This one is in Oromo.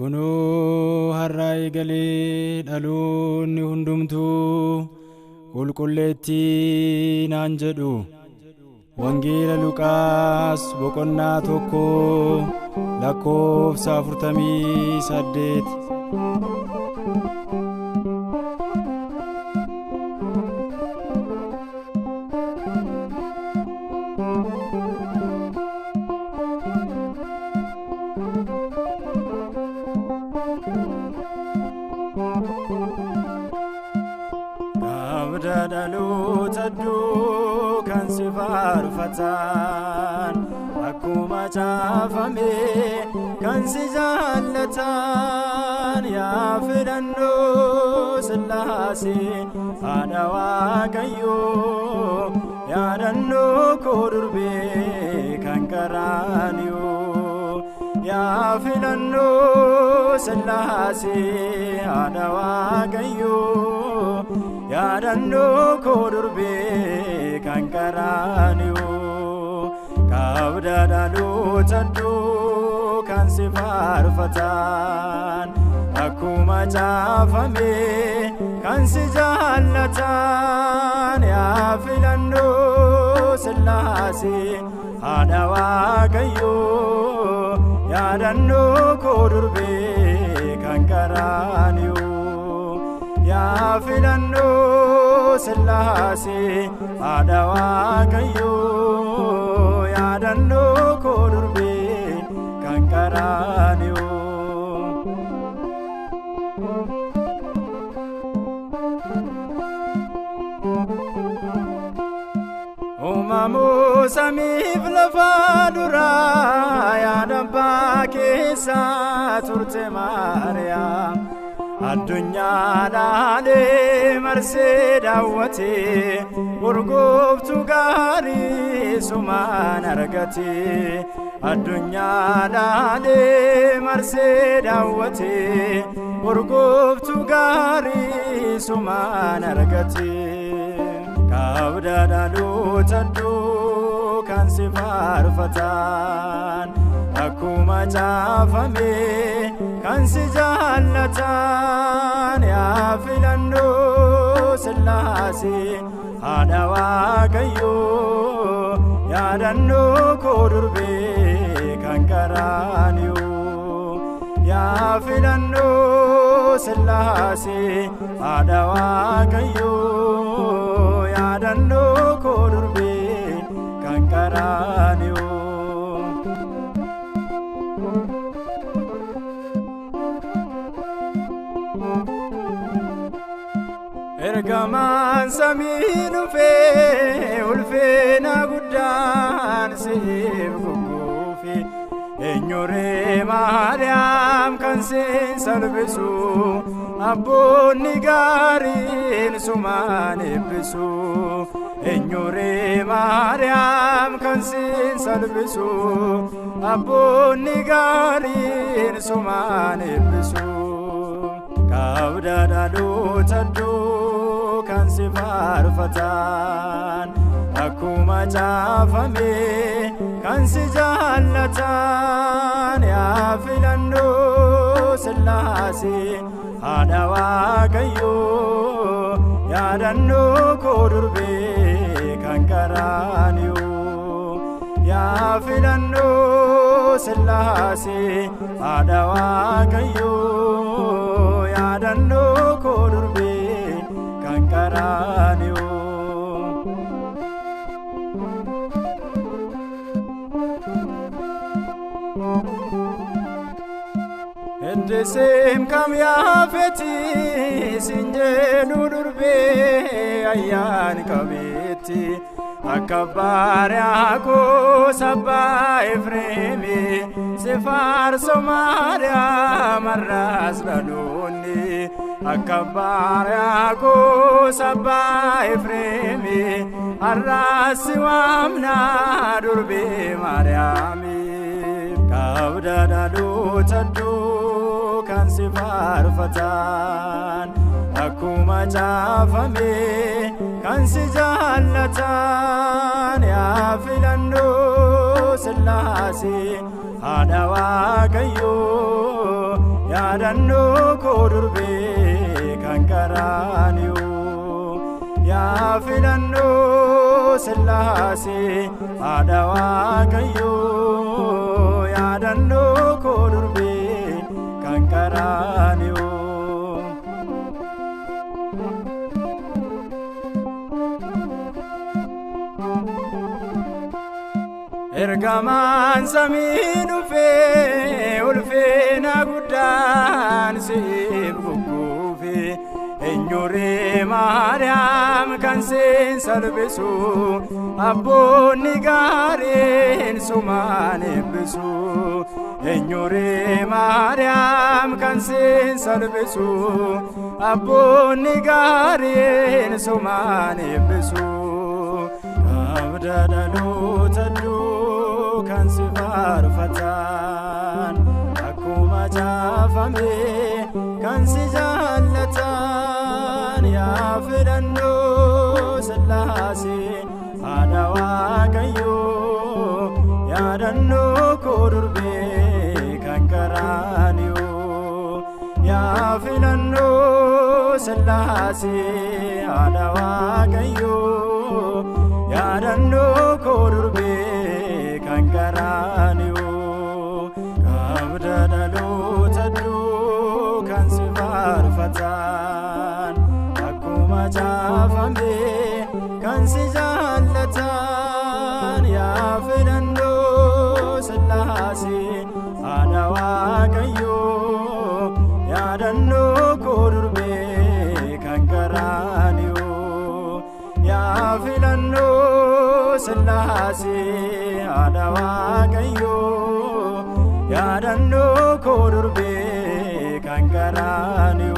Kunoo har'a eegalee dhaloonni hundumtuu qulqulleetti naan jedhu. Wangeela Luqaas boqonnaa 1 lakkoofsa 48. Dhalootadhu kan si faarfatan akkuma caafame kan si jaallatan yaa filannoo Sillaasee haadha Waaqayyoo yaadannoo koo durbee kan Qaraaniyoo yaa filannoo Sillaasee haadha Waaqayyoo yaadannoo koo durbee kan Qaraaniyoo qabda dhalootadhu kan si faarfatan akkuma caafame kan si jaallatan yaa filannoo Sillaasee haadha Waaqayyoo yaadannoo koo durbee kan Qaraaniyoo yaa filannoo Sillaasee haadha Waaqayyoo yaadannoo koo durbee kan Qaraaniyoo. Uumamoo samiif lafa duraa yaada abbaa keessa turte Maariyaam. Addunyaa dhaalee marsee daawwate urgooftuu gaarii sumaan argate. Addunyaa dhaalee marsee daawwate urgooftuu gaarii sumaan argate. Qabda dhalootadhu kan si faarfatan akkuma caafame kan si jaallatan yaa filannoo Sillaasee haadha Waaqayyoo yaadannoo koo durbee kan Qaraaniyoo yaa filannoo Sillaasee haadha Waaqayyoo yaadannoo koo durbee kan Qaraaniyoo. Ergamaan samii dhufee ulfina guddaan siif gugguufe eenyuree Maariyaam kan siin salphisu abboonni gaariin sumaan eebbisu. Eenyuree Maariyaam kan siin salphisu abboonni gaariin sumaan eebbisu. Qabda dhalootadhu kan si faarfatan akkuma caafame kan si jaallatan yaa filannoo Sillaasee haadha Waaqayyoo yaadannoo koo durbee kan Qaraaniyoo yaa filannoo Sillaasee haadha Waaqayyoo yaadannoo koo durbee kan Qaraaniyoo. Eddeseem kam yaafeti sinjeenu durbee ayyaan qabeetti akka baariyaakoo sabbaa Efreemi si faarso Maariyaam har'as dhaloonni akka baariyaakoo sabbaa Efreemi har'as si waamnaa durbee Maariyaami. Qabda dhalootadhu kan si faarfatan akkuma caafame kan si jaallatan yaa filannoo Sillaasee haadha Waaqayyoo yaadannoo koo durbee kan qaraaniyu yaa filannoo Sillaasee haadha Waaqayyoo yaadannoo koo durbee kan qaraaniyu. Ergamaan samii dhufee ulfina guddaan siif gugguufe eenyuree Maariyaam kan seen salphisu abboonni gaariin sumaan eebbisu eenyuree Maariyaam kan seen salphisu abboonni gaariin sumaan eebbisu abda dhaloota kan si faarfatan akkuma jaafame kan si jaallatan yaa filannoo Sillaasee haadha Waaqayyoo yaadannoo koo durbee kan qaraaniyu yaa filannoo Sillaasee haadha Waaqayyoo yaadannoo koo durbee kan qaraaniyu abda dhaloota kan si faarfatan akkuma jaafame kan si jaallatan yaa filannoo Sillaasee haadha Waaqayyoo yaadannoo koo durbee kan qaraaniyu yaa filannoo Sillaasee haadha Waaqayyoo yaadannoo koo durbee kan qaraaniyu.